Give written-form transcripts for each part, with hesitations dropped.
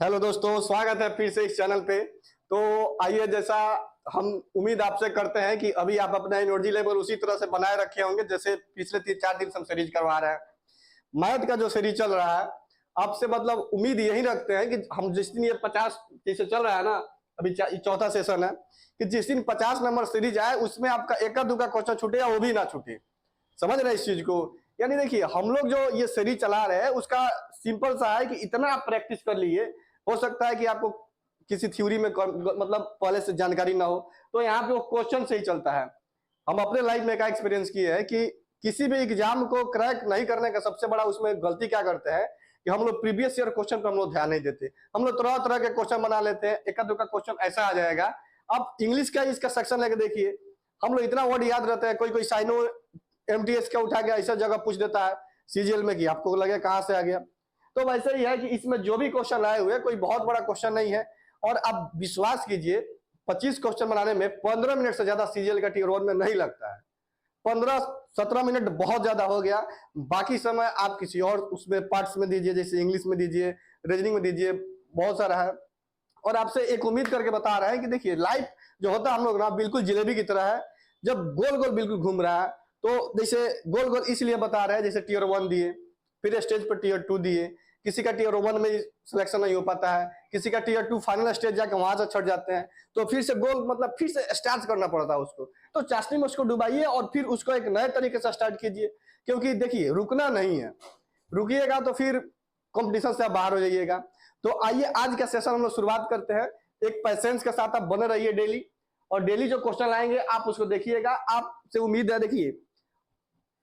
Hello दोस्तों, स्वागत है फिर से इस चैनल पे। तो आइए, जैसा हम उम्मीद आपसे करते हैं कि अभी आप अपना एनर्जी लेवल उसी तरह से बनाए रखे होंगे जैसे पिछले 3-4 दिन से हम सीरीज करवा रहे हैं। मैथ का जो सीरीज चल रहा है, आपसे मतलब उम्मीद यही रखते हैं कि हम जिस दिन ये 50 जैसे चल रहा है ना, अभी चौथा सेशन है, कि जिस दिन 50 नंबर सीरीज आए उसमें आपका एका दुका क्वेश्चन छूटे या वो भी ना छूटे। समझ रहे हैं इस चीज को? यानी देखिए, हम लोग जो ये सीरीज चला रहे हैं उसका सिंपल सा है कि इतना आप प्रैक्टिस कर लिए, हो सकता है कि आपको किसी थ्योरी में मतलब पहले से जानकारी ना हो, तो यहाँ पे वो क्वेश्चन से ही चलता है। हम अपने लाइफ में का एक्सपीरियंस किए हैं कि किसी भी एग्जाम को क्रैक नहीं करने का सबसे बड़ा उसमें गलती क्या करते हैं कि हम लोग प्रीवियस ईयर क्वेश्चन पर हम लोग ध्यान नहीं देते। हम लोग तरह तरह के क्वेश्चन बना लेते हैं, एक दुका क्वेश्चन ऐसा आ जाएगा। अब इंग्लिश का इसका सेक्शन लेके देखिए, हम लोग इतना वर्ड याद रहता है, कोई कोई साइनो एमटीएस का उठा के ऐसा जगह पूछ देता है सीजीएल में कि आपको लगे कहां से आ गया। तो वैसे ही है कि इसमें जो भी क्वेश्चन आए हुए कोई बहुत बड़ा क्वेश्चन नहीं है। और आप विश्वास कीजिए, 25 क्वेश्चन बनाने में 15 मिनट से ज्यादा सीजीएल का टीयर 1 में नहीं लगता है। 15-17 मिनट बहुत ज्यादा हो गया। बाकी समय आप किसी और उसमें पार्ट्स में दीजिए, जैसे इंग्लिश में दीजिए, रीजनिंग में दीजिए, बहुत सारा है। और आपसे एक उम्मीद करके बता रहे हैं कि देखिए, लाइफ जो होता है हम लोग ना बिल्कुल जिलेबी की तरह है। जब गोल गोल बिल्कुल घूम रहा है, तो जैसे गोल गोल इसलिए बता रहे हैं, जैसे टीयर 1 दिए, फिर स्टेज पर टीयर 2 दिए, किसी का टीयर 1 में सिलेक्शन नहीं हो पाता है, किसी का टीयर 2 फाइनल स्टेज जाके वहां से छट जाते हैं, तो फिर से गोल मतलब फिर से स्टार्ट करना पड़ता है उसको। तो चाशनी में उसको डुबाइए और फिर उसको एक नए तरीके से स्टार्ट कीजिए, क्योंकि देखिए रुकना नहीं है। रुकिएगा तो फिर कंपटीशन से आप बाहर हो जाइएगा। तो आइए आज का सेशन हम लोग शुरुआत करते हैं। एक पेशेंस के साथ आप बने रहिए डेली, और डेली जो क्वेश्चन लाएंगे आप उसको देखिएगा। आपसे उम्मीद है, देखिए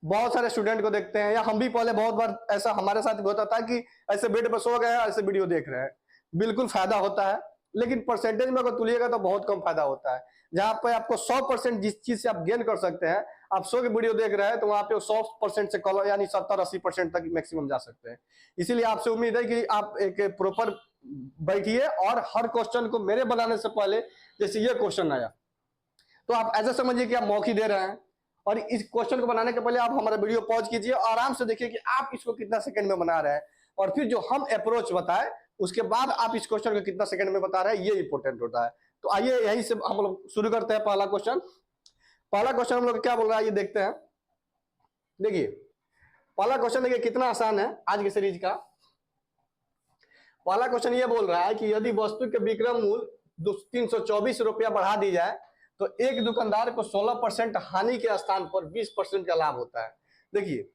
बहुत सारे स्टूडेंट को देखते हैं, या हम भी पहले बहुत बार ऐसा हमारे साथ होता था कि ऐसे बेड पर सो गए हैं, ऐसे वीडियो देख रहे हैं। बिल्कुल फायदा होता है, लेकिन परसेंटेज में अगर तुलिएगा तो बहुत कम फायदा होता है। जहां पे आपको 100% जिस चीज से आप गेन कर सकते हैं, आप 100 की वीडियो देख रहे हैं, तो वहां पे 100% से कॉल यानी 70-80% तक मैक्सिमम जा सकते हैं। इसीलिए आपसे उम्मीद है कि आप एक प्रॉपर बैठिए, और हर क्वेश्चन को मेरे बनाने से पहले, जैसे ये क्वेश्चन आया, तो आप ऐसा समझिए कि आप मौखी दे रहे हैं, और इस क्वेश्चन को बनाने के पहले आप हमारा वीडियो पॉज कीजिए, आराम से देखिए कि आप इसको कितना सेकंड में बना रहे हैं, और फिर जो हम अप्रोच बताए उसके बाद आप इस क्वेश्चन को कितना सेकंड में बता रहे हैं, ये इंपॉर्टेंट होता है। तो आइए यहीं से हम लोग शुरू करते हैं। पहला क्वेश्चन हम लोग क्या बोल रहा है ये देखते हैं। देखिए पहला क्वेश्चन देखिए कितना आसान है आज की सीरीज का। पहला क्वेश्चन ये बोल रहा है कि यदि वस्तु के विक्रय मूल्य 324 रुपया बढ़ा दी जाए, तो एक दुकानदार को 16% हानि के स्थान पर 20% का लाभ होता है। देखिए,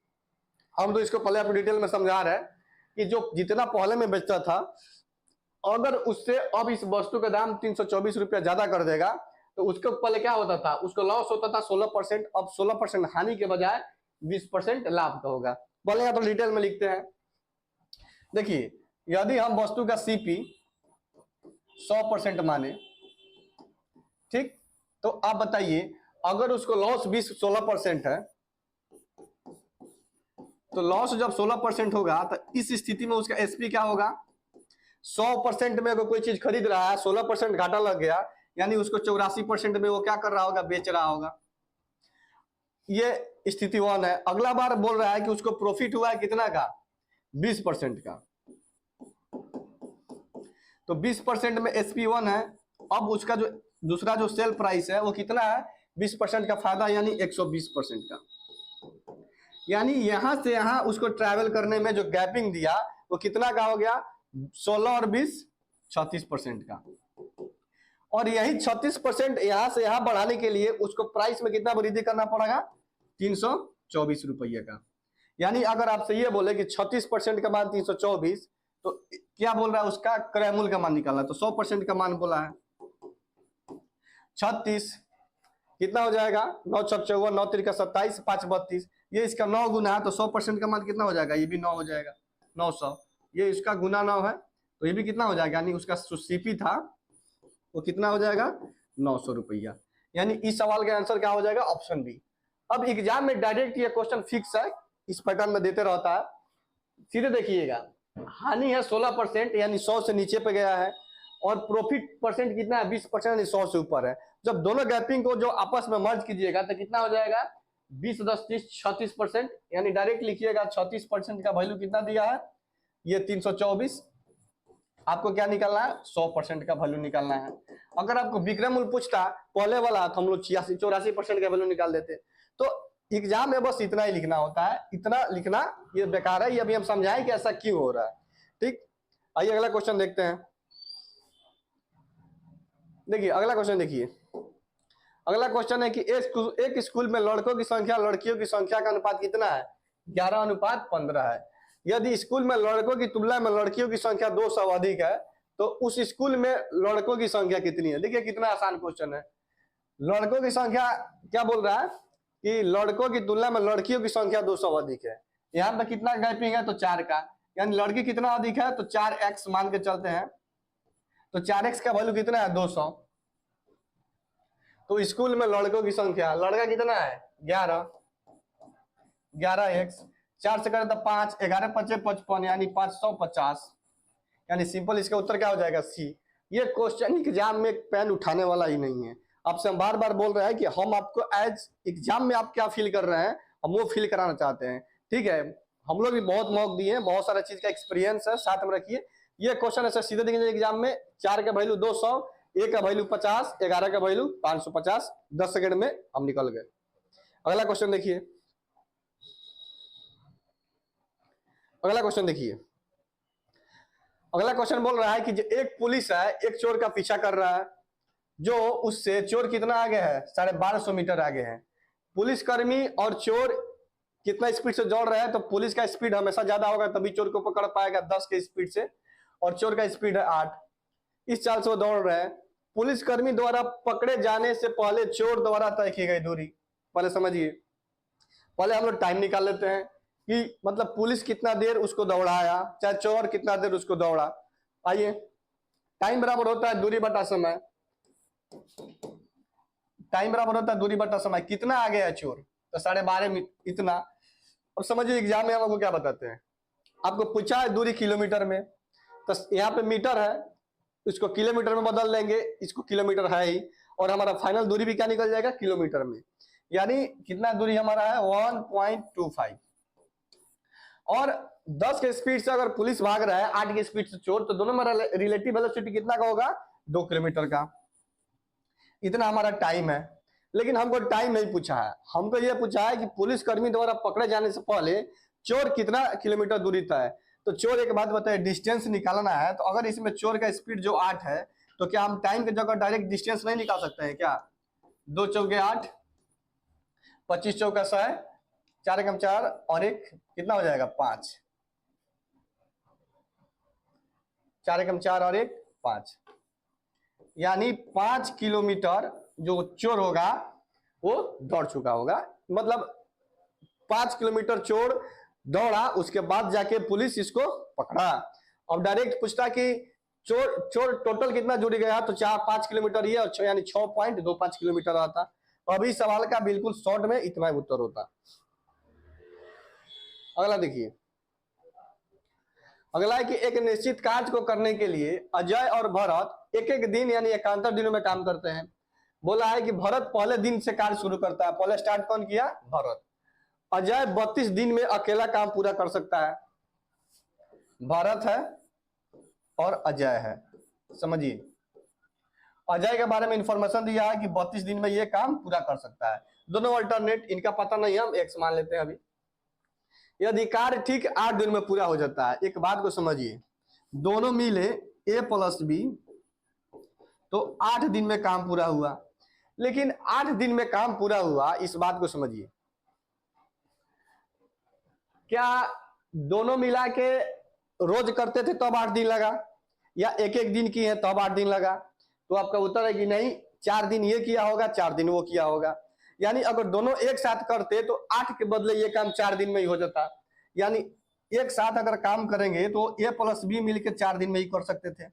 हम तो इसको पहले आपको डिटेल में समझा रहे हैं कि जो जितना पहले में बेचता था, अगर उससे अब इस वस्तु का दाम 324 रुपया ज्यादा कर देगा, तो उसको पहले क्या होता था, उसको लॉस होता था 16%। अब 16% हानि के बजाय 20% लाभ का होगा। पहले यहाँ पर डिटेल में लिखते हैं। देखिए, यदि हम वस्तु का सीपी 100% माने, ठीक, तो आप बताइए, अगर उसको लॉस 16% है, तो लॉस जब 16% होगा तो इस स्थिति में उसका एसपी क्या होगा? 100% में अगर कोई चीज खरीद रहा है, 16% घाटा लग गया, यानी उसको 84% में वो क्या कर रहा होगा? बेच रहा होगा। ये स्थिति 1 है। अगला बार बोल रहा है कि उसको प्रॉफिट हुआ है कितना का? 20% का। तो 20% में SP1 है। अब उसका जो दूसरा जो सेल प्राइस है वो कितना है? 20% का फायदा, यानी 120% का। यानी यहां से यहां उसको ट्रैवल करने में जो गैपिंग दिया वो कितना का हो गया? 16 और 20 36% का। और यही 36% यहां से यहां बढ़ाने के लिए उसको प्राइस में कितना वृद्धि करना पड़ेगा? 324 रुपये का। यानी अगर आपसे ये बोले कि 36% का मान 324, तो क्या बोल रहा है? उसका क्रय मूल्य का मान निकालना। तो 100% का मान बोला है 36, कितना हो जाएगा? 9 छक 54, 9 तिरका 27, 5 32। ये इसका 9 गुना है, तो 100% का मान कितना हो जाएगा? ये भी 9 हो जाएगा, 900। ये इसका गुना 9 है, तो ये भी कितना हो जाएगा? यानी उसका जो सीपी था वो कितना हो जाएगा? 900 रुपया। यानी इस सवाल का आंसर क्या हो जाएगा? Option B. अब एग्जाम में डायरेक्ट ये क्वेश्चन फिक्स है, इस पैटर्न में देते रहता है। सीधे देखिएगा, हानि है 16%, यानी 100 से नीचे पे गया है, और प्रॉफिट परसेंट कितना है? 20%, यानी 100 से ऊपर है। जब दोनों गैपिंग को जो आपस में मर्ज कीजिएगा तो कितना हो जाएगा? 20 10 30 36%। यानी डायरेक्ट लिखिएगा 36% का वैल्यू कितना दिया है? ये 324। आपको क्या निकालना है, 100% का वैल्यू निकालना है। अगर आपको विक्रमूल पूछता पहले वाला तो हम लोग 84% का वैल्यू निकाल देते। तो एग्जाम में बस इतना ही लिखना होता है, इतना लिखना ये बेकार है, ये अभी हम समझाएं कि ऐसा क्यों हो रहा है। ठीक, आइए अगला क्वेश्चन देखते हैं। देखिए अगला क्वेश्चन, देखिए अगला क्वेश्चन है कि एक स्कूल में लड़कों की संख्या लड़कियों की संख्या का अनुपात कितना है, 11:15 है। यदि स्कूल में लड़कों की तुलना में लड़कियों की संख्या 200 अधिक है तो उस स्कूल में लड़कों की संख्या कितनी है। देखिए कितना आसान क्वेश्चन है। लड़कों की संख्या क्या बोल रहा है कि लड़कों की तुलना में लड़कियों की संख्या 200 अधिक है। यहाँ पे कितना गैपिंग है, तो 4 का, यानी लड़की कितना अधिक है, तो 4x मान के चलते हैं। तो 4x का वैल्यू कितना है, 200। तो स्कूल में लड़कों की संख्या, लड़का कितना है 11, 11x, 4 से करें तो 5, 11 5 55, यानी 550, यानी सिंपल इसका उत्तर क्या हो जाएगा, सी। ये क्वेश्चन एग्जाम में पेन उठाने वाला ही नहीं है। आपसे हम बार बार बोल रहे हैं कि हम आपको एज एग्जाम में आप क्या फील कर रहे हैं हम वो फील कराना चाहते हैं। ठीक है, हम लोग भी बहुत मौक दिए हैं, बहुत सारा चीज का एक्सपीरियंस है, साथ में रखिए। ये क्वेश्चन ऐसे सीधे देंगे एग्जाम में, 4 का वैल्यू 200, ए का वैल्यू 50, 11 का वैल्यू 550, 10 सेकंड में हम निकल गए। अगला क्वेश्चन देखिए, अगला क्वेश्चन देखिए। अगला क्वेश्चन बोल रहा है कि एक पुलिस है एक चोर का पीछा कर रहा है, जो उससे चोर कितना आगे है, 1250 मीटर आगे है। पुलिसकर्मी और चोर कितना स्पीड से दौड़ रहे हैं, तो पुलिस का स्पीड हमेशा ज्यादा होगा तभी चोर को पकड़ पाएगा 10 के स्पीड से, और चोर का स्पीड है 8। इस चाल से वो दौड़ रहे हैं। पुलिसकर्मी द्वारा पकड़े जाने से पहले चोर द्वारा तय की गई दूरी, पहले समझिए। पहले हम लोग टाइम निकाल लेते हैं कि मतलब पुलिस कितना देर उसको दौड़ाया, चाहे चोर कितना देर उसको दौड़ा। आइए, टाइम बराबर होता है दूरी बटा समय। टाइम बराबर होता है दूरी बटा समय। कितना आगे है चोर, तो 12.5 इतना। अब समझिए एग्जाम में हम आपको क्या बताते हैं, आपको पूछा है दूरी किलोमीटर में, तो यहाँ पे मीटर है, इसको किलोमीटर में बदल देंगे, इसको किलोमीटर है ही, और हमारा फाइनल दूरी भी क्या निकल जाएगा, किलोमीटर में। यानी कितना दूरी हमारा है, 1.25। और 10 के स्पीड से अगर पुलिस भाग रहा है, 8 की स्पीड से चोर, तो दोनों में रिलेटिव वेलोसिटी कितना का होगा, 2 किलोमीटर का। इतना हमारा टाइम है। लेकिन हमको टाइम नहीं पूछा है, हमको यह पूछा है कि पुलिसकर्मी द्वारा पकड़े जाने से पहले चोर कितना किलोमीटर दूरी तय है। तो चोर, एक बात बताइए, डिस्टेंस निकालना है, तो अगर इसमें चोर का स्पीड जो 8 है, तो क्या हम टाइम की जगह डायरेक्ट डिस्टेंस नहीं निकाल सकते हैं क्या। 2 चौके 8, 25 चौका 100, 4 एकम 4 और 1 कितना हो जाएगा, 5। 4 एकम 4 और 1 5, यानी 5 किलोमीटर जो चोर होगा वो दौड़ चुका होगा। मतलब 5 किलोमीटर चोर दौड़ा, उसके बाद जाके पुलिस इसको पकड़ा। अब डायरेक्ट पूछता कि चोर चोर टोटल कितना जुड़ गया, तो 5 किलोमीटर ये, यानी 6.25 किलोमीटर आता। अभी सवाल का बिल्कुल शॉर्ट में इतना ही उत्तर होता। अगला देखिए, अगला है कि एक निश्चित कार्य को करने के लिए अजय और भरत एक एक दिन यानी एकांतर दिनों में काम करते हैं। बोला है कि भरत पहले दिन से कार्य शुरू करता है, पहले स्टार्ट कौन किया, भरत। अजय 32 दिन में अकेला काम पूरा कर सकता है। भरत है और अजय है, समझिए। अजय के बारे में इंफॉर्मेशन दिया है कि 32 दिन में ये काम पूरा कर सकता है। दोनों अल्टरनेट, इनका पता नहीं, हम एक्स मान लेते हैं अभी। यदि कार्य ठीक 8 दिन में पूरा हो जाता है, एक बात को समझिए, दोनों मिले a प्लस बी, तो 8 दिन में काम पूरा हुआ। लेकिन 8 दिन में काम पूरा हुआ, इस बात को समझिए, क्या दोनों मिला के रोज करते थे तब 8 दिन लगा, या एक एक दिन किए तब 8 दिन लगा। तो आपका उत्तर है कि नहीं, 4 दिन ये किया होगा 4 दिन वो किया होगा। यानी अगर दोनों एक साथ करते तो 8 के बदले ये काम 4 दिन में ही हो जाता। यानी एक साथ अगर काम करेंगे तो a प्लस बी मिलकर 4 दिन में ही कर सकते थे।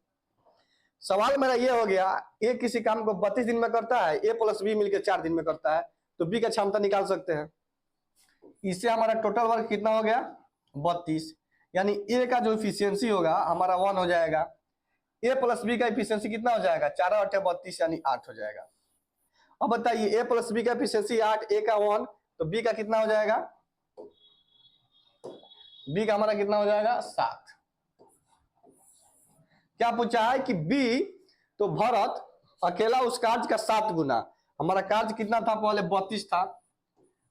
सवाल मेरा ये हो गया, ए किसी काम को 32 दिन में करता है, a प्लस बी मिलकर 4 दिन में करता है, तो बी का क्षमता निकाल सकते हैं। इससे हमारा टोटल वर्क कितना हो गया, 32। यानी ए का जो इफिशियंसी होगा हमारा 1 हो जाएगा। ए प्लस बी का इफिशियंसी कितना हो जाएगा, 4 और 8 32, यानी 8 हो जाएगा। अब बताइए, ए प्लस बी का इफिशियंसी 8, ए का 1, तो बी का कितना हो जाएगा, बी का हमारा कितना हो जाएगा, 7। क्या पूछा है कि बी, तो भरत अकेला उस कार्य का 7 गुना, हमारा कार्य कितना था पहले 32 था,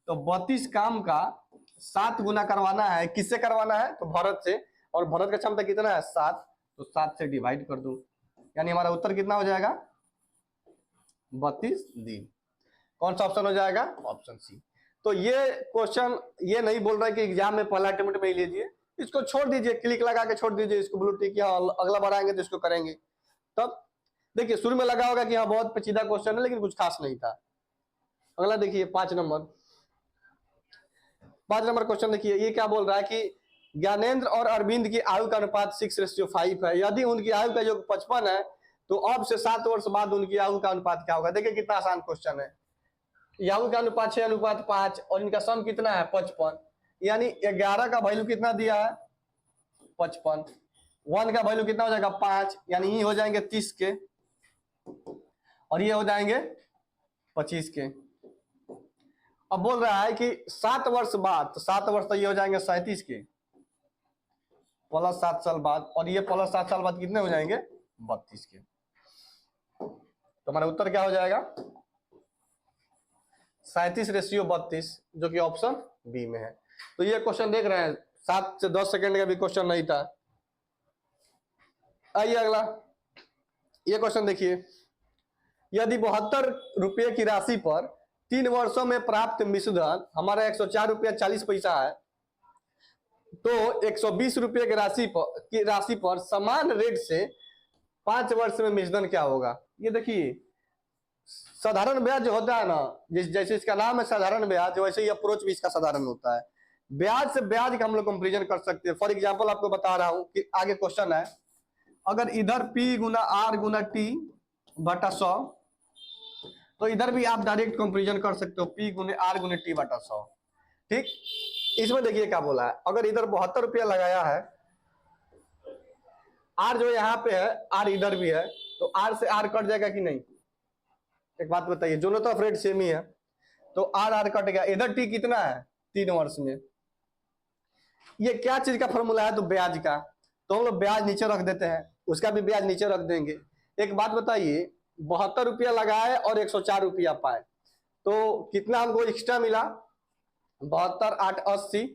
तो 32 काम का 7 गुना करवाना है, किससे करवाना है, तो भरत से, और भरत का क्षमता कितना है 7, तो 7 से डिवाइड कर दूं, यानी हमारा उत्तर कितना हो जाएगा 32 दिन। कौन सा ऑप्शन हो जाएगा, ऑप्शन सी। तो ये क्वेश्चन ये नहीं बोल रहा है कि एग्जाम में पहला अटेम्प्ट में ही लीजिए, इसको छोड़ दीजिए, क्लिक लगा के छोड़ दीजिए इसको, ब्लू टिक, अगला बार आएंगे तो इसको करेंगे। तब देखिए शुरू में लगा होगा कि हाँ बहुत पेचीदा क्वेश्चन है, लेकिन कुछ खास नहीं था। अगला देखिए 5 नंबर क्वेश्चन देखिए, ये क्या बोल रहा है कि ज्ञानेंद्र और अरविंद की आयु का अनुपात 6:5 है। यदि उनकी आयु का योग 55 है तो अब से 7 वर्ष बाद उनकी आयु का अनुपात क्या होगा। देखिए कितना आसान क्वेश्चन है। आयु का अनुपात 6:5 और इनका सम कितना है 55, यानी 11 का वैल्यू कितना दिया है 55, 1 का वैल्यू कितना हो जाएगा 5, यानी ये हो जाएंगे 30 के और ये हो जाएंगे 25 के। अब बोल रहा है कि 7 वर्ष बाद, तो 7 वर्ष तो ये हो जाएंगे 37 के प्लस 7 साल बाद, और ये प्लस 7 साल बाद कितने हो जाएंगे 32 के। तो हमारा उत्तर क्या हो जाएगा 37:32, जो कि ऑप्शन बी में है। तो ये क्वेश्चन देख रहे हैं 7 से 10 सेकंड का भी क्वेश्चन नहीं था। आइए अगला ये क्वेश्चन देखिए, यदि 72 रुपये की राशि पर 3 वर्षों में प्राप्त मिश्रधन हमारा 104 रुपया 40 पैसा है, तो 120 रुपये की राशि पर समान रेट से 5 वर्ष में मिश्रधन क्या होगा। ये देखिए साधारण ब्याज जो होता है ना, जैसे इसका नाम है साधारण ब्याज, वैसे ही अप्रोच भी इसका साधारण होता है। ब्याज से ब्याज का हम लोग कंपेरिजन कर सकते हैं। फॉर एग्जांपल आपको बता रहा हूं कि आगे क्वेश्चन है, अगर इधर P गुना R गुना T बटा 100, तो इधर भी आप डायरेक्ट कंपेरिजन कर सकते हो P गुने R गुने T बटा 100। ठीक, इसमें देखिए क्या बोला है, अगर इधर 72 रुपया लगाया है, R जो यहाँ पे है R इधर भी है, तो R से R कट जाएगा कि नहीं, एक बात बताइए, दोनों तरफ रेट सेम ही है, तो R कट गया। इधर T कितना है 3 वर्ष में। ये क्या चीज का फॉर्मूला है, तो ब्याज का, तो हम लोग ब्याज नीचे रख देते हैं, उसका भी ब्याज नीचे रख देंगे। एक बात बताइए, 72 रुपया लगाए और 104 रुपया पाए, तो कितना हमको एक्स्ट्रा मिला 72 8 80,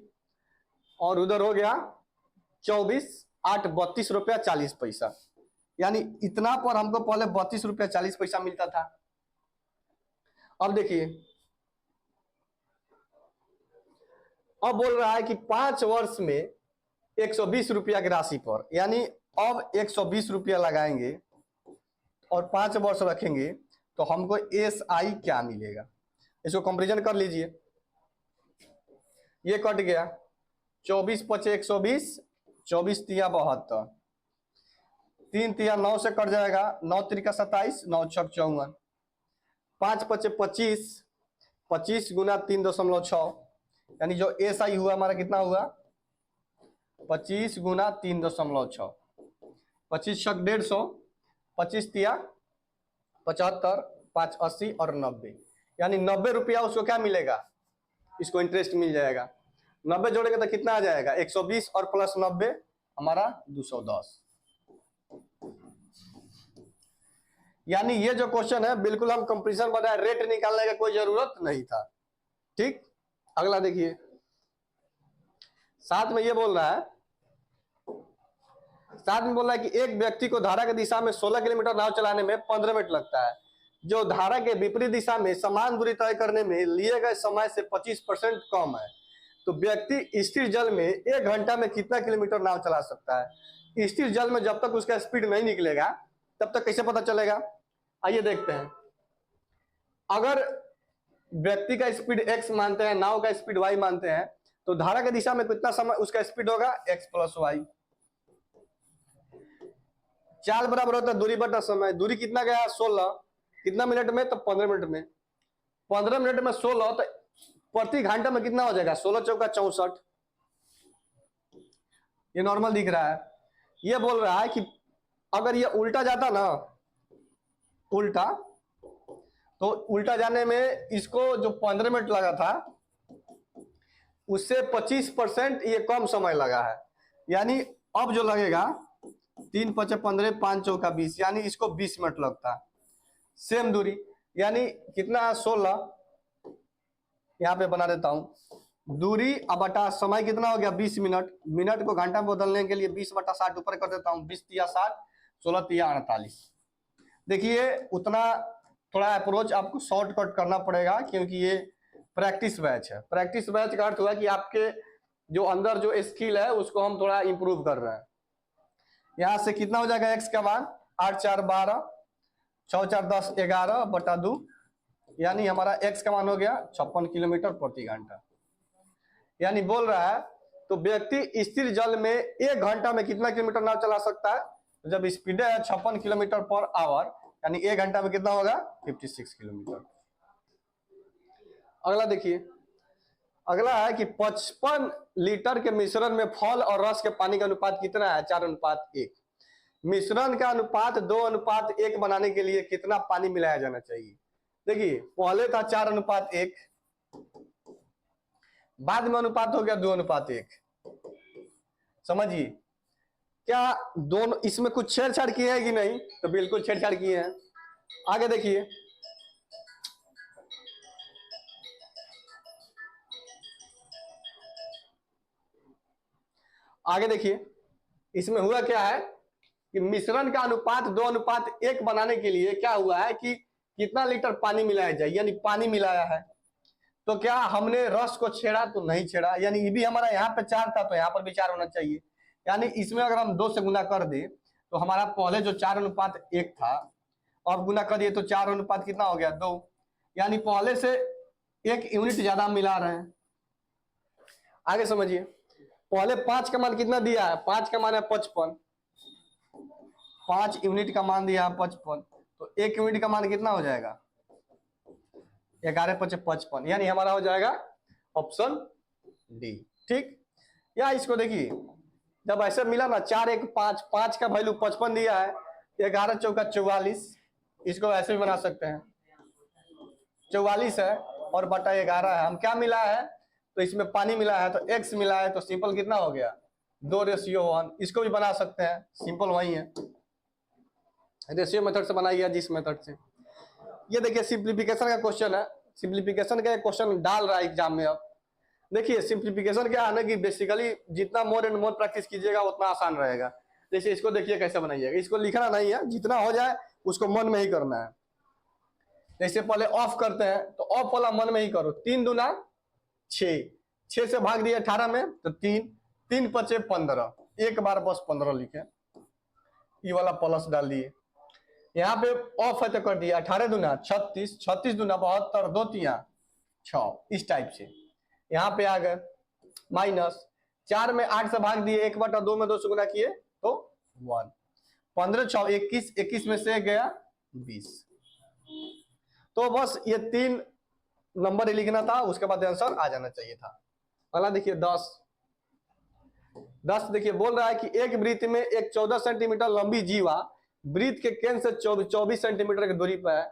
और उधर हो गया 24 8 32 रुपया 40 पैसा, यानी इतना पर हमको पहले 32 रुपया 40 पैसा मिलता था। अब देखिए अब बोल रहा है कि 5 वर्ष में 120 रुपया की राशि पर, यानी अब 120 रुपया लगाएंगे और 5 वर्ष रखेंगे तो हमको SI क्या मिलेगा। इसको कंपैरिजन कर लीजिए, ये कट गया 24 5 120, 24 तिया 72, 3 तिया 9 से कट जाएगा, 9 त्रिका 27, 9 छक 54, 5 5 25, 25 गुना 3.6, यानी जो SI हुआ हमारा कितना हुआ 25 गुना 3.6, 25 छक 150, 25 तिया 75, 5 80 और 90, यानी 90 रुपया उसको क्या मिलेगा, इसको इंटरेस्ट मिल जाएगा। 90 जोड़ेंगे तो कितना आ जाएगा 120 और प्लस 90 हमारा 210। यानी ये जो क्वेश्चन है बिल्कुल हम कंपैरिजन बनाए, रेट निकालने का कोई जरूरत नहीं था। ठीक, अगला देखिए, साथ में ये बोल रहा है, साथ में बोल रहा है कि एक व्यक्ति को धारा की दिशा में 16 किलोमीटर नाव चलाने में 15 मिनट लगता है, जो धारा के विपरीत दिशा में समान दूरी तय करने में लिए गए समय से 25% कम है, तो व्यक्ति स्थिर जल में 1 घंटा में कितना किलोमीटर नाव चला सकता है। स्थिर जल में जब तक उसका स्पीड नहीं निकलेगा तब तक कैसे पता चलेगा, आइए देखते हैं। अगर व्यक्ति का स्पीड x मानते हैं, नाव का स्पीड y मानते हैं, तो धारा की दिशा में कितना समय उसका स्पीड होगा x प्लस वाई। चाल बराबर होता है दूरी बटा समय, दूरी कितना गया 16, कितना मिनट में, तो 15 मिनट में, 15 मिनट में 16, तो प्रति घंटा में कितना हो जाएगा 16 चौका 64, ये नॉर्मल दिख रहा है। ये बोल रहा है कि अगर ये उल्टा जाता ना, उल्टा, तो उल्टा जाने में इसको जो 15 मिनट लगा था उससे 25% ये कम समय लगा है, यानी अब जो लगेगा 3 पचे 15, 5 चौका 20, यानी इसको 20 मिनट लगता है। सेम दूरी यानी कितना है 16, यहाँ पे बना देता हूं दूरी अब बटा समय कितना हो गया 20 मिनट। मिनट को घंटा में बदलने के लिए 20/60 ऊपर कर देता हूँ, 20 तिया 60, 16 तिया 48। देखिए उतना थोड़ा अप्रोच आपको शॉर्टकट करना पड़ेगा क्योंकि ये प्रैक्टिस बैच है। प्रैक्टिस बैच का अर्थ हुआ कि आपके जो अंदर जो स्किल है उसको हम थोड़ा इंप्रूव कर रहे हैं। यहाँ से कितना हो जाएगा x का मान 8 4 12, 6 4 10 11 बटा 2, यानी हमारा x का मान हो गया 56 किलोमीटर प्रति घंटा। यानी बोल रहा है तो व्यक्ति स्थिर जल में 1 घंटा में कितना किलोमीटर नाव चला सकता है, जब स्पीड है 56 किलोमीटर पर आवर, यानी 1 घंटा में कितना होगा 56 किलोमीटर। अगला देखिए, अगला है कि 55 लीटर के मिश्रण में फल और रस के पानी का अनुपात कितना है, 4:1। मिश्रण का अनुपात 2:1 बनाने के लिए कितना पानी मिलाया जाना चाहिए। देखिए पहले था 4:1, बाद में अनुपात हो गया 2:1। समझिए क्या दोनों इसमें कुछ छेड़छाड़ किए हैं कि नहीं, तो बिल्कुल छेड़छाड़ किए हैं। आगे देखिए, आगे देखिए इसमें हुआ क्या है कि मिश्रण का अनुपात 2:1 बनाने के लिए क्या हुआ है कि कितना लीटर पानी मिलाया जाए, यानी पानी मिलाया है। तो क्या हमने रस को छेड़ा तो नहीं छेड़ा, यानी ये भी हमारा यहाँ पे 4 था तो यहाँ पर भी 4 होना चाहिए। यानी इसमें अगर हम 2 से गुना कर दे तो हमारा पहले जो 4:1 था अब गुना कर दिए तो 4 कितना हो गया 2, यानी पहले से 1 यूनिट ज्यादा मिला रहे हैं। आगे समझिए, पहले 5 का मान कितना दिया है, 5 का मान है 55, 5 यूनिट का मान दिया है 55, तो 1 यूनिट का मान कितना हो जाएगा 11 5 55, यानी हमारा हो जाएगा ऑप्शन डी। ठीक, या इसको देखिए जब ऐसे मिला ना 4 1 5, 5 का वैल्यू 55 दिया है, 11 चौका 44, इसको ऐसे भी बना सकते हैं 44 है और बटा 11 है। हम क्या मिला है तो इसमें पानी मिला है तो x मिला है, तो सिंपल कितना हो गया 2:1। इसको भी बना सकते हैं, सिंपल वही है, रेशियो मेथड से बनाइए जिस मेथड से। ये देखिए सिंप्लीफिकेशन का क्वेश्चन है, सिंप्लीफिकेशन का क्वेश्चन डाल रहा है एग्जाम में। अब देखिए सिंप्लीफिकेशन क्या है ना कि बेसिकली जितना मोर एंड मोर प्रैक्टिस कीजिएगा उतना आसान रहेगा। जैसे इसको देखिए कैसे बनाइएगा, इसको लिखना नहीं है, जितना हो जाए उसको मन में ही करना है। जैसे पहले ऑफ करते हैं तो ऑफ वाला मन में ही करो, 3 दूना 6, 6 से भाग दिए 18 में तो 3, 3 पचे 15, एक बार बस 15 लिखे, ये वाला प्लस डाल दिए। यहाँ पे ऑफ है तो कर दिया 18 दूना 36, 36 दूना 72, 2 तिया 6, इस टाइप से। यहाँ पे आ गए माइनस 4 में 8 से भाग दिए, 1/2 में 2 से गुना किए तो 1, 15 6 21, 21 में से गया 20। तो बस ये 3 नंबर ही लिखना था, उसके बाद आंसर आ जाना चाहिए था। अगला देखिए 10 देखिए बोल रहा है कि एक वृत्त में एक 14 सेंटीमीटर लंबी जीवा वृत्त के केंद्र से 24 सेंटीमीटर की दूरी पर है,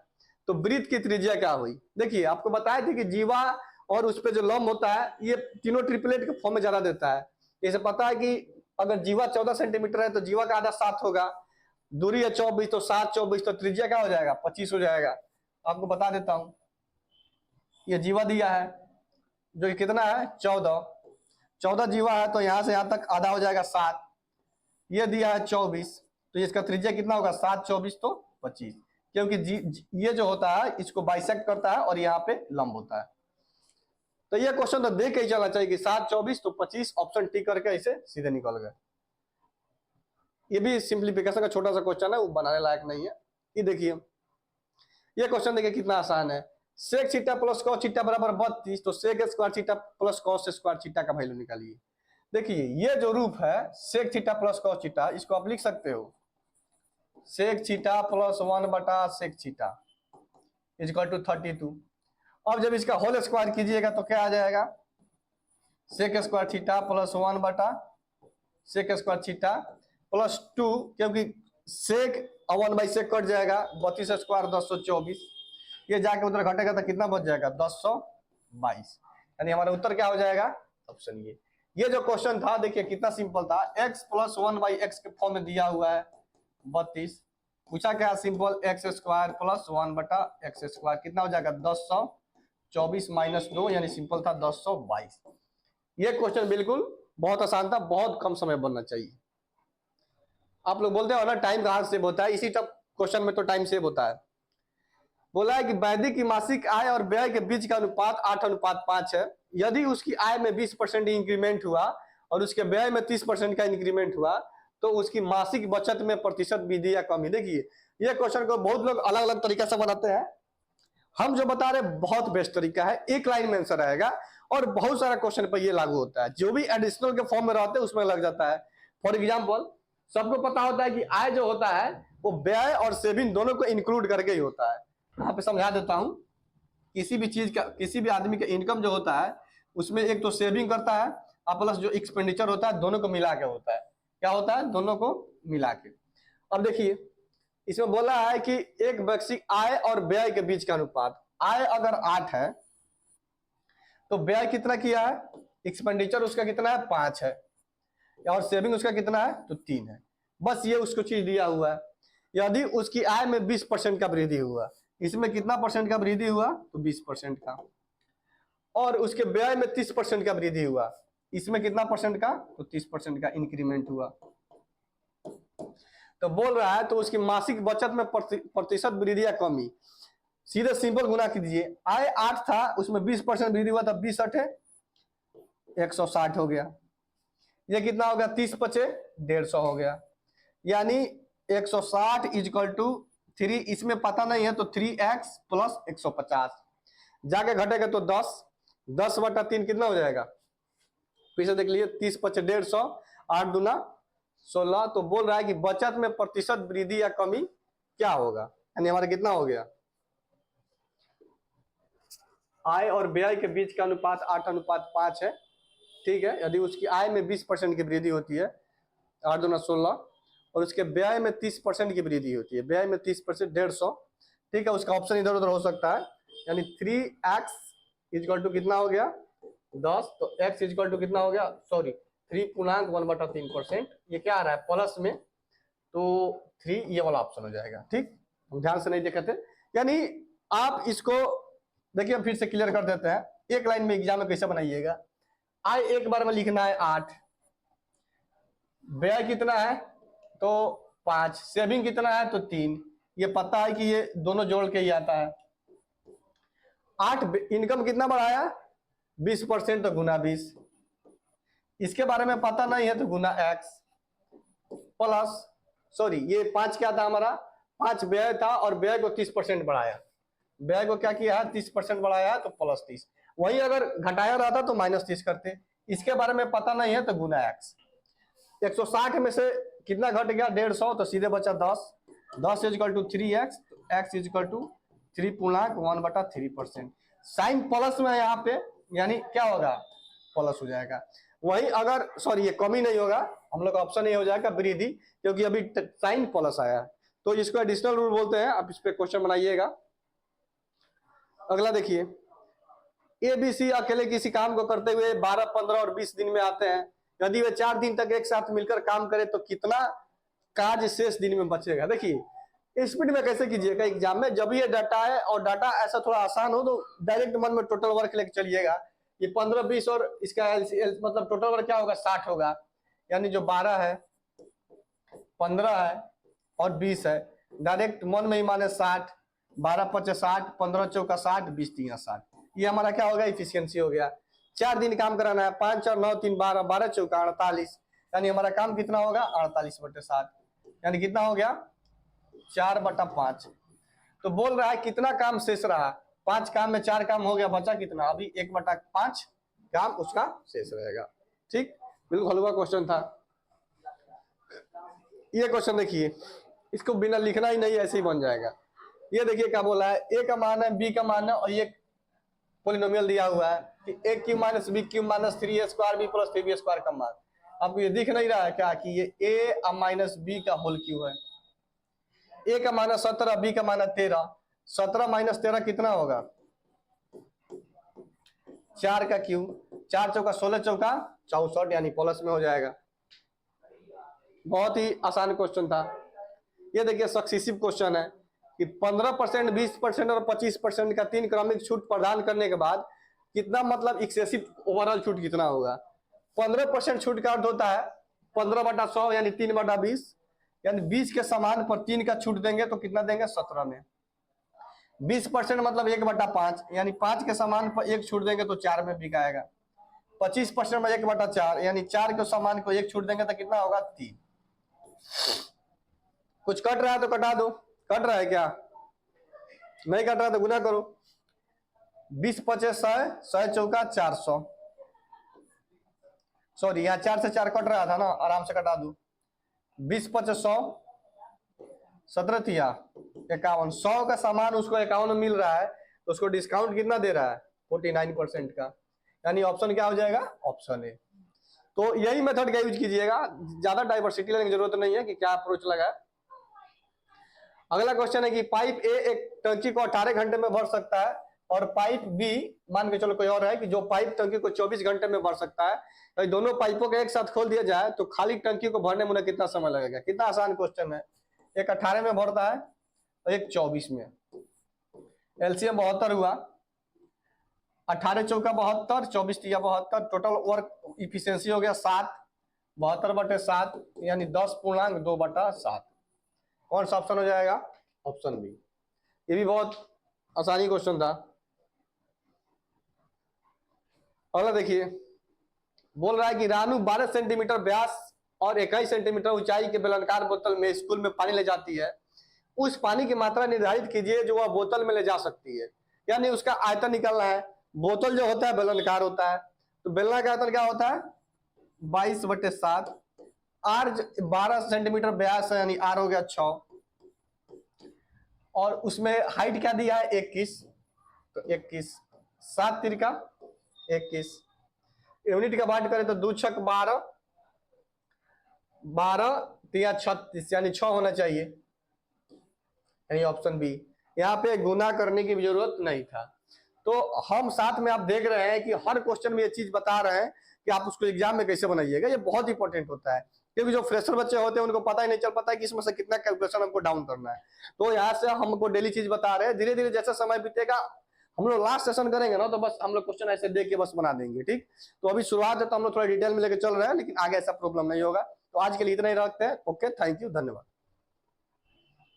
तो वृत्त की त्रिज्या क्या हुई। देखिए आपको बताया थे कि जीवा और उस पर जो लंब होता है ये तीनों ट्रिपलेट के फॉर्म में ज्यादा देता है। जैसे पता है कि अगर जीवा 14 सेंटीमीटर है तो जीवा का आधा 7 होगा, दूरी है 24 तो 7 24, तो त्रिज्या क्या हो जाएगा 25 हो जाएगा। आपको बता देता हूं, ये जीवा दिया है जो कि कितना है 14 जीवा है, तो यहां से यहां तक आधा हो जाएगा 7, ये दिया है 24, तो इसका त्रिज्या कितना होगा 7 24 तो 25, क्योंकि ये जो होता है इसको बाइसेक्ट करता है और यहाँ पे लंब होता है। तो ये क्वेश्चन तो देख के ही चलना चाहिए कि 7 24 तो 25, ऑप्शन टी करके इसे सीधे निकल गए। ये भी सिंप्लीफिकेशन का छोटा सा क्वेश्चन है, वो बनाने लायक नहीं है। ये देखिए ये क्वेश्चन देखिए कितना आसान है, sec theta plus cos theta बराबर 32, तो sec square theta plus cos square theta का वैल्यू निकालिए। देखिए ये जो रूप है sec theta plus cos theta, इसको आप लिख सकते हो सेक थीटा प्लस 1/सेक थीटा इक्वल टू 32। अब जब इसका होल स्क्वायर कीजिएगा तो क्या आ जाएगा, सेक स्क्वायर थीटा प्लस 1/सेक स्क्वायर थीटा प्लस 2, क्योंकि सेक 1/सेक कट जाएगा, 32 स्क्वायर 1024, ये जाके उधर घटेगा तो कितना बच जाएगा 1022, यानी हमारा उत्तर क्या हो जाएगा ऑप्शन ये। ये जो क्वेश्चन था देखिए कितना सिंपल था, x प्लस 1/x के फॉर्म में दिया हुआ है 32, पूछा क्या simple x square plus 1/x square कितना हो जाएगा 1024 माइनस 2 यानी सिंपल था 1022। ये क्वेश्चन बिल्कुल बहुत आसान था, बहुत कम समय बनना चाहिए। आप लोग बोलते हो ना टाइम कहाँ सेव होता है, इसी क्वेश्चन में तो टाइम सेव होता है। बोला है कि वैदिक की मासिक आय और व्यय के बीच का अनुपात 8:5 है। यदि उसकी आय में 20% इंक्रीमेंट हुआ और उसके व्यय में 30% का इंक्रीमेंट हुआ तो उसकी मासिक बचत में प्रतिशत वृद्धि या कमी। देखिए ये क्वेश्चन को बहुत लोग अलग अलग तरीके से बनाते हैं, हम जो बता रहे बहुत बेस्ट तरीका है, एक लाइन में आंसर आएगा और बहुत सारा क्वेश्चन पर ये लागू होता है, जो भी एडिशनल के फॉर्म में रहते हैं उसमें लग जाता है। फॉर एग्जाम्पल सबको पता होता है कि आय जो होता है वो व्यय और सेविंग दोनों को इंक्लूड करके ही होता है। यहाँ पे समझा देता हूं, किसी भी चीज का, किसी भी आदमी का इनकम जो होता है उसमें एक तो सेविंग करता है और प्लस जो एक्सपेंडिचर होता है दोनों को मिला के होता है। क्या होता है? दोनों को मिला के। अब देखिए इसमें बोला है कि एक वैश्विक आय और व्यय के बीच का अनुपात, आय अगर 8 है तो व्यय कितना किया है, एक्सपेंडिचर उसका कितना है 5 है और सेविंग उसका कितना है तो 3 है। बस ये उसको चीज दिया हुआ है। यदि उसकी आय में 20% का वृद्धि हुआ, इसमें कितना परसेंट का वृद्धि हुआ तो 20% का, और उसके व्यय में 30% का वृद्धि हुआ, इसमें कितना परसेंट का तो 30% का इंक्रीमेंट हुआ। तो बोल रहा है तो उसकी मासिक बचत में प्रतिशत वृद्धि या कमी, सीधे सिंपल गुना कीजिए। आय 8 था उसमें 20% वृद्धि हुआ तब 20 8 160 हो गया। ये कितना हो गया 30 × 5 = 150 हो गया, यानी 160 = 3, इसमें पता नहीं है तो 3x + 150 जाके घटेगा तो 10/3 कितना हो जाएगा, फिर से देख लीजिए 30 × 5 = 150, 8 दूना 16। तो बोल रहा है कि बचत में प्रतिशत वृद्धि या कमी क्या होगा, यानी हमारा कितना हो गया, आय और व्यय के बीच का अनुपात 8:5 है। ठीक है, यदि उसकी आय में 20% की वृद्धि होती है 8 दूना 16 और उसके व्यय में 30% की वृद्धि होती है, व्यय में 30% 150। ठीक है, उसका ऑप्शन इधर उधर हो सकता है, यानी 3x = कितना हो गया 10, तो x = कितना हो गया, सॉरी 3.1/3%, ये क्या आ रहा है प्लस में, तो 3 ये वाला ऑप्शन हो जाएगा। ठीक, हम ध्यान से नहीं देखे थे, यानी आप इसको देखिए हम फिर से क्लियर कर देते हैं, एक लाइन में एग्जाम में कैसे बनाइएगा। आय एक बार में लिखना है 8, व्यय कितना है तो 5, सेविंग कितना है तो 3, ये पता है कि ये दोनों जोड़ के ही आता है। 8 इनकम कितना बढ़ाया 20% तो गुना 20, इसके बारे में पता नहीं है तो गुना x प्लस, सॉरी ये 5 क्या था हमारा, 5 व्यय था और व्यय को 30% बढ़ाया, व्यय को क्या किया है 30% बढ़ाया तो +30, वही अगर घटाया रहता तो -30 करते, इसके बारे में पता नहीं है तो गुना x। 160 में से कितना घट गया 150, तो सीधे बचा 10, 10 = 3x, x = 3.1/3%। साइन प्लस में यहाँ पे यानी क्या होगा प्लस हो जाएगा, वही अगर सॉरी ये कमी नहीं होगा, हम लोग का ऑप्शन ये हो जाएगा वृद्धि, क्योंकि अभी साइन प्लस आया है, तो इसको एडिशनल रूल बोलते हैं। आप इस पे क्वेश्चन बनाइएगा। अगला देखिए, ABC अकेले किसी काम को करते हुए 12, 15 और 20 दिन में आते हैं, यदि वे 4 दिन तक एक साथ मिलकर काम करे तो कितना कार्य शेष दिन में बचेगा। देखिए स्पीड में कैसे कीजिएगा एग्जाम में, जब ये डाटा है और डाटा ऐसा थोड़ा आसान हो तो डायरेक्ट मन में टोटल वर्क लेके चलिएगा। ये 15, 20 और इसका मतलब टोटल वर्क क्या होगा 60 होगा, यानी जो 12 है 15 है और 20 है, डायरेक्ट मन में ही माने 60, 12 × 5 = 60, 15 × 4 = 60, 20 × 3 = 60, ये हमारा क्या होगा इफिशियंसी हो गया। 4 दिन काम कराना है, 5 और 9 3 12, 12 × 4 = 48, यानी हमारा काम कितना होगा 48/60, यानी कितना हो गया 4/5। तो बोल रहा है कितना काम शेष रहा, 5 काम में 4 काम हो गया, बचा कितना अभी 1/5 काम उसका शेष रहेगा। ठीक, बिल्कुल हलवा क्वेश्चन था। ये क्वेश्चन देखिए, इसको बिना लिखना ही नहीं ऐसे ही बन जाएगा। ये देखिए क्या बोला है, a का मान है b का मान है और ये पॉलिनोमियल दिया हुआ है कि a³ - b³ - 3a² b + 3b² का मान। आपको ये दिख नहीं रहा है क्या कि ये a - b का होल क्यूब है। a का मान है 17, b का मान है 13, 17 - 13 कितना होगा 4 का क्यूब, 4 चौका 16, चौका 64 यानी प्लस में हो जाएगा। बहुत ही आसान क्वेश्चन था। ये देखिए सक्सेसिव क्वेश्चन है कि 15%, 20% और 25% का 3 क्रमिक छूट प्रदान करने के बाद कितना, मतलब एक्सेसिव ओवरऑल छूट कितना होगा। 15% छूट का अर्थ होता है 15/100 यानी 3/20, यानी 20 के सामान पर 3 का छूट देंगे तो कितना देंगे 17 में। 20% मतलब 1/5 यानी 5 के सामान पर 1 छूट देंगे तो 4 में बिकाएगा। 25% में 1/4 यानी 4 के सामान को 1 छूट देंगे तो कितना होगा 3। कुछ कट रहा है तो कटा दो। कट रहा है क्या? नहीं कट रहा है तो गुना करो। 20 × 5 = 100, 100 चौका 400। सॉरी, यहाँ 4 से 4 कट रहा था ना, आराम से कटा दो। 20 × 5 = 100, 17 तिया 51। 100 का सामान उसको 51 में मिल रहा है तो उसको डिस्काउंट कितना दे रहा है 49% का, यानी ऑप्शन क्या हो जाएगा? Option A. तो यही मेथड का यूज कीजिएगा, ज्यादा डाइवर्सिटी लेने की जरूरत नहीं है कि क्या अप्रोच लगा। अगला क्वेश्चन है कि पाइप ए एक टंकी को 18 घंटे में भर सकता है और पाइप बी, मान के चलो कोई और है, कि जो पाइप टंकी को 24 घंटे में भर सकता है, तो दोनों पाइपों को एक साथ खोल दिया जाए तो खाली टंकी को भरने में उन्हें कितना समय लगेगा। कितना आसान क्वेश्चन है। एक 18 में भरता है और एक 24 में। एलसीएम 72 हुआ, 18 चौका 72, 24 तिया 72, टोटल वर्क इफिशियंसी हो गया 7, 72/7 यानी 10.2/7। कौन सा ऑप्शन हो जाएगा? Option B. ये भी बहुत आसानी क्वेश्चन था। अगला देखिए, बोल रहा है कि रानू 12 सेंटीमीटर व्यास और 21 सेंटीमीटर ऊंचाई के बेलनाकार बोतल में स्कूल में पानी ले जाती है। उस पानी की मात्रा निर्धारित कीजिए जो वह बोतल में ले जा सकती है। यानी उसका आयतन निकालना है। बोतल जो होता है बेलनाकार होता है, तो बेलना का आयतन क्या होता है 22/7। आर 12 सेंटीमीटर व्यास है यानी आर हो गया 6, और उसमें हाइट क्या दिया है 21, तो 21, 7 तिरका 21। यूनिट का बांट करें तो 2 छक 12, 12 तिया 36 यानी 6 होना चाहिए, यानी ऑप्शन बी। यहाँ पे गुना करने की जरूरत नहीं था। तो हम साथ में आप देख रहे हैं कि हर क्वेश्चन में ये चीज बता रहे हैं कि आप उसको एग्जाम में कैसे बनाइएगा। ये बहुत इंपॉर्टेंट होता है, क्योंकि जो फ्रेशर बच्चे होते हैं उनको पता ही नहीं चल पाता है कि इसमें से कितना कैलकुलेशन हमको डाउन करना है। तो यहाँ से हमको डेली चीज बता रहे हैं। धीरे धीरे जैसा समय बीतेगा, हम लोग लास्ट सेशन करेंगे ना, तो बस हम लोग क्वेश्चन ऐसे देख के बस बना देंगे। ठीक, तो अभी शुरुआत है तो हम लोग थोड़ा डिटेल में लेकर चल रहे हैं, लेकिन आगे ऐसा प्रॉब्लम नहीं होगा। तो आज के लिए इतना ही रखते हैं। ओके, थैंक यू, धन्यवाद।